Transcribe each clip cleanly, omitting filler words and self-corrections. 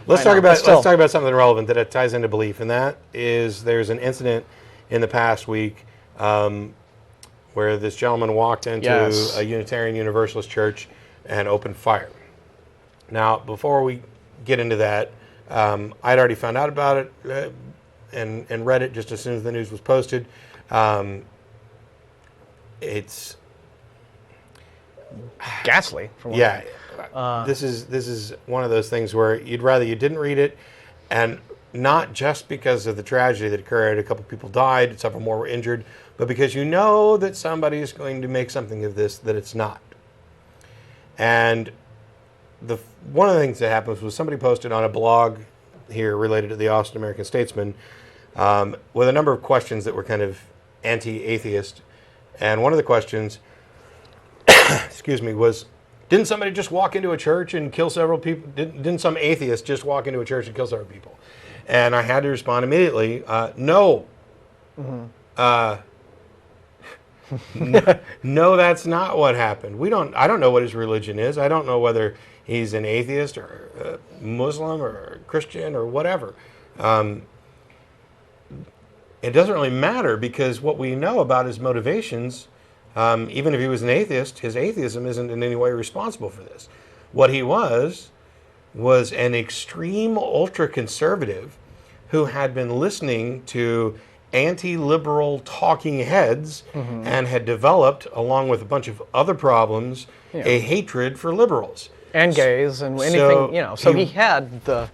Let's talk about something relevant that ties into belief, and that is there's an incident in the past week where this gentleman walked into a Unitarian Universalist church and opened fire. Now, before we get into that, I'd already found out about it and read it just as soon as the news was posted. It's ghastly. This is one of those things where you'd rather you didn't read it, and not just because of the tragedy that occurred. A couple people died, several more were injured, but because you know that somebody is going to make something of this that it's not. And one of the things that happened was somebody posted on a blog here related to the Austin American-Statesman with a number of questions that were kind of anti-atheist. And one of the questions, excuse me, was, didn't somebody just walk into a church and kill several people? Didn't some atheist just walk into a church and kill several people? And I had to respond immediately, no. Mm-hmm. No, that's not what happened. I don't know what his religion is. I don't know whether he's an atheist or a Muslim or a Christian or whatever. It doesn't really matter, because what we know about his motivations, even if he was an atheist, his atheism isn't in any way responsible for this. What he was an extreme ultra-conservative who had been listening to anti-liberal talking heads and had developed, along with a bunch of other problems, a hatred for liberals. And gays and anything, so he had the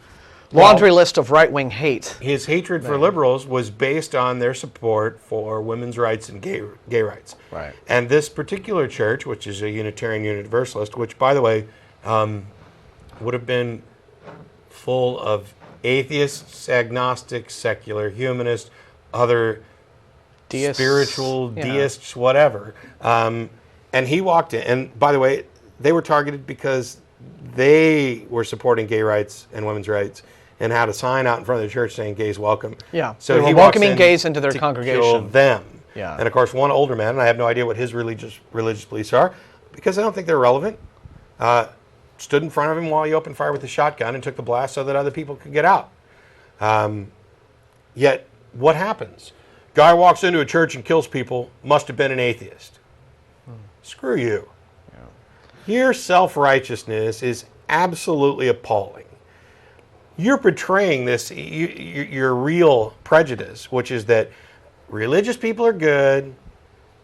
laundry list of right-wing hate. His hatred for liberals was based on their support for women's rights and gay rights. Right. And this particular church, which is a Unitarian Universalist, which, by the way, would have been full of atheists, agnostics, secular humanists, other deists, spiritual deists, whatever. And he walked in, and by the way, they were targeted because they were supporting gay rights and women's rights and had a sign out in front of the church saying gays welcome. Yeah, so they were welcoming gays into their congregation. Kill them. Yeah. And of course, one older man, and I have no idea what his religious beliefs are, because I don't think they're relevant, stood in front of him while he opened fire with a shotgun and took the blast so that other people could get out. Yet, what happens? Guy walks into a church and kills people, must have been an atheist. Screw you. Yeah. Your self-righteousness is absolutely appalling. You're betraying this, your real prejudice, which is that religious people are good,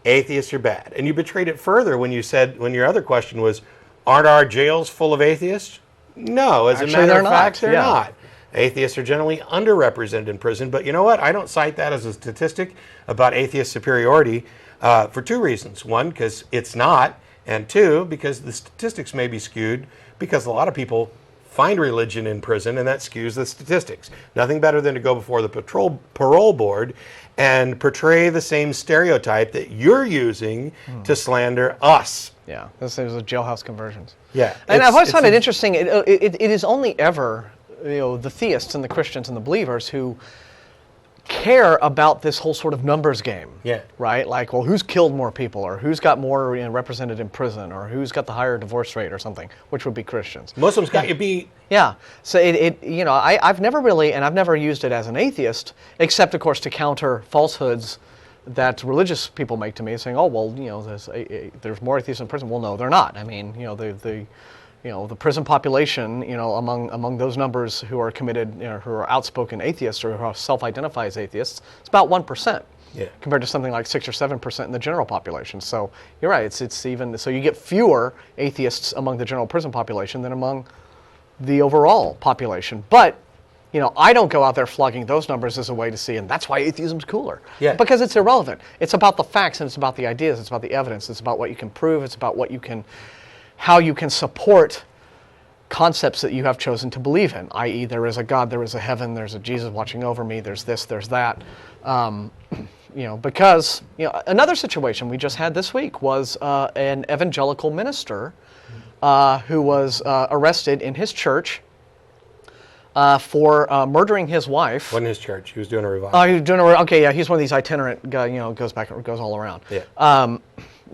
atheists are bad. And you betrayed it further when your other question was, aren't our jails full of atheists? No, as a matter of fact, they're not. Atheists are generally underrepresented in prison, but you know what? I don't cite that as a statistic about atheist superiority for two reasons. One, because it's not, and two, because the statistics may be skewed because a lot of people find religion in prison, and that skews the statistics. Nothing better than to go before the parole board and portray the same stereotype that you're using to slander us. Yeah, this is a jailhouse conversions. Yeah. And I've always found it interesting. It is only ever the theists and the Christians and the believers who care about this whole sort of numbers game. Yeah. Right? Like, well, who's killed more people, or who's got more represented in prison, or who's got the higher divorce rate or something, which would be Christians. Muslims got you beat. Yeah. So I've never really, and I've never used it as an atheist, except of course to counter falsehoods that religious people make to me, saying, oh, well, there's more atheists in prison. Well, no, they're not. I mean, the prison population, among those numbers who are committed, who are outspoken atheists or who self-identify as atheists, it's about 1%. Yeah. Compared to something like 6 or 7% in the general population. So you're right. It's even so you get fewer atheists among the general prison population than among the overall population. But I don't go out there flogging those numbers as a way to see, and that's why atheism's cooler. Yeah. Because it's irrelevant. It's about the facts, and it's about the ideas. It's about the evidence. It's about what you can prove. It's about how you can support concepts that you have chosen to believe in, i.e. there is a God, there is a heaven, there's a Jesus watching over me, there's this, there's that. Because another situation we just had this week was an evangelical minister who was arrested in his church for murdering his wife. Wasn't his church. He was doing a revival. Oh, he was doing a he's one of these itinerant guys, goes all around. Yeah.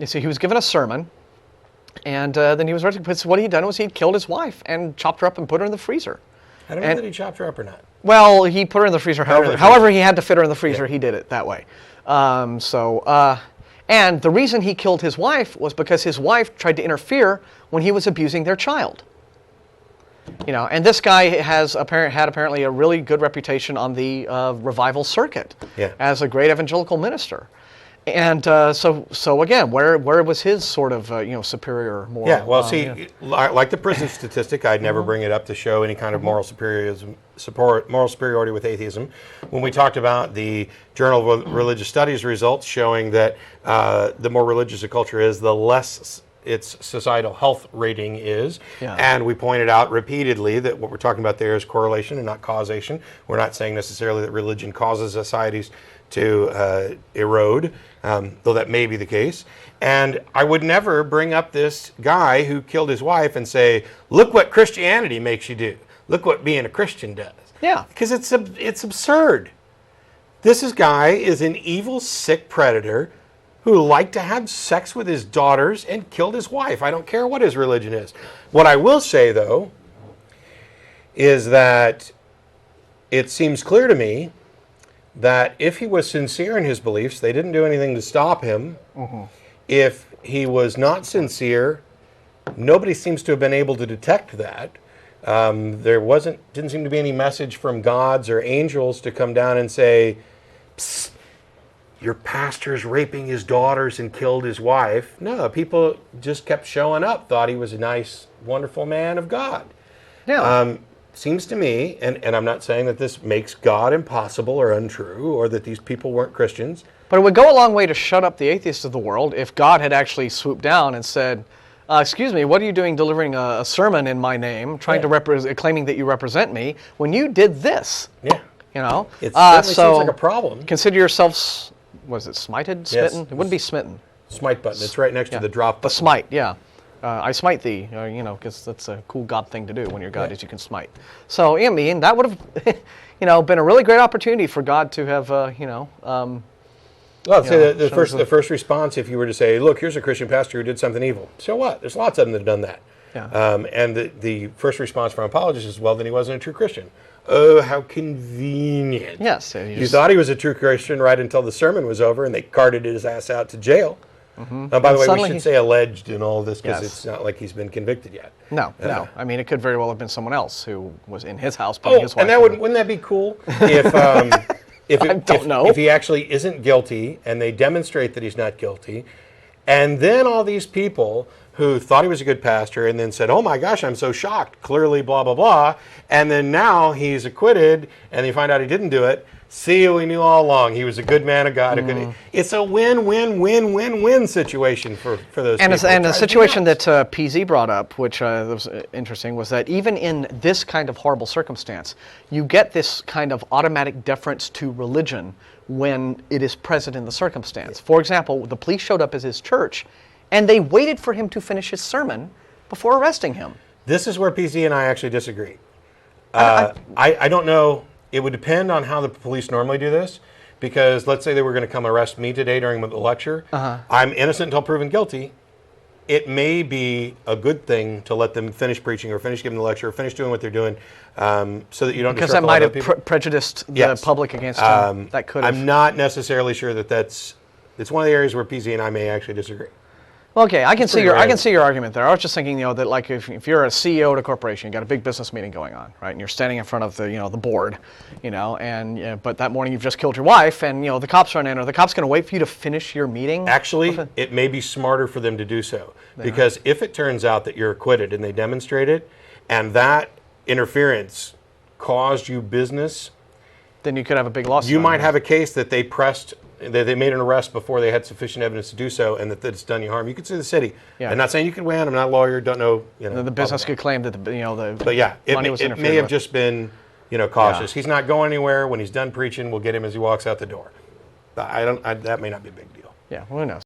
So he was given a sermon, and then he was arrested because what he'd done was he'd killed his wife and chopped her up and put her in the freezer. I don't know that he chopped her up or not. Well, he put her in the freezer. her in the However he had to fit her in the freezer, Yeah. he did it that way. And the reason he killed his wife was because his wife tried to interfere when he was abusing their child. And this guy had apparently a really good reputation on the revival circuit as a great evangelical minister. And so again, where was his sort of superior moral? Yeah, well, like the prison statistic, I'd never bring it up to show any kind of moral superiority with atheism. When we talked about the Journal of Religious Studies results showing that the more religious a culture is, the less its societal health rating is. Yeah. And we pointed out repeatedly that what we're talking about there is correlation and not causation. We're not saying necessarily that religion causes societies to erode, though that may be the case. And I would never bring up this guy who killed his wife and say, look what Christianity makes you do. Look what being a Christian does. Yeah. Because it's absurd. This guy is an evil, sick predator who liked to have sex with his daughters and killed his wife. I don't care what his religion is. What I will say, though, is that it seems clear to me that if he was sincere in his beliefs, they didn't do anything to stop him. Mm-hmm. If he was not sincere, nobody seems to have been able to detect that. There didn't seem to be any message from gods or angels to come down and say, psst, your pastor's raping his daughters and killed his wife. No, people just kept showing up, thought he was a nice, wonderful man of God. Yeah. Seems to me, and I'm not saying that this makes God impossible or untrue or that these people weren't Christians. But it would go a long way to shut up the atheists of the world if God had actually swooped down and said, excuse me, what are you doing delivering a sermon in my name, trying to claiming that you represent me, when you did this? Yeah. It certainly seems like a problem. Consider yourselves, was it smited, smitten? Yes. It wouldn't be smitten. Smite button. It's right next to the drop button. The smite, yeah. I smite thee, because that's a cool God thing to do when you're God, is you can smite. So, I mean, that would have, been a really great opportunity for God to have, Well, I'd say the first response, if you were to say, look, here's a Christian pastor who did something evil. So what? There's lots of them that have done that. Yeah. And the first response from apologists is, well, then he wasn't a true Christian. Oh, how convenient. Yes. You thought he was a true Christian right until the sermon was over and they carted his ass out to jail. Mm-hmm. By the way, we should say alleged in all this because it's not like he's been convicted yet. No. I mean, it could very well have been someone else who was in his house putting his wife. And that wouldn't that be cool if he actually isn't guilty and they demonstrate that he's not guilty, and then all these people who thought he was a good pastor and then said, oh my gosh, I'm so shocked, clearly blah, blah, blah, and then now he's acquitted and you find out he didn't do it. See, we knew all along he was a good man of God. It's a win-win-win-win-win situation for those people. And the situation that PZ brought up, which was interesting, was that even in this kind of horrible circumstance, you get this kind of automatic deference to religion when it is present in the circumstance. For example, the police showed up at his church, and they waited for him to finish his sermon before arresting him. This is where PZ and I actually disagree. I don't know. It would depend on how the police normally do this, because let's say they were going to come arrest me today during the lecture. I'm innocent until proven guilty. It may be a good thing to let them finish preaching or finish giving the lecture or finish doing what they're doing so that you don't because that might have prejudiced the public against him. That could have. I'm not necessarily sure it's one of the areas where PZ and I may actually disagree. Okay, I can see your argument there. I was just thinking, that like if you're a CEO at a corporation, you got a big business meeting going on, right? And you're standing in front of the board, but that morning you've just killed your wife, and the cops run in. Are the cops going to wait for you to finish your meeting? Actually, it may be smarter for them to do so, because if it turns out that you're acquitted and they demonstrate it, and that interference caused you business, then you could have a big lawsuit. You might have a case that they pressed. They made an arrest before they had sufficient evidence to do so, and that it's done you harm. You could sue the city. Yeah. I'm not saying you could win. I'm not a lawyer. Don't know. The business could claim that the money was interfered. It may have just been cautious. Yeah. He's not going anywhere. When he's done preaching, we'll get him as he walks out the door. That may not be a big deal. Yeah, who knows?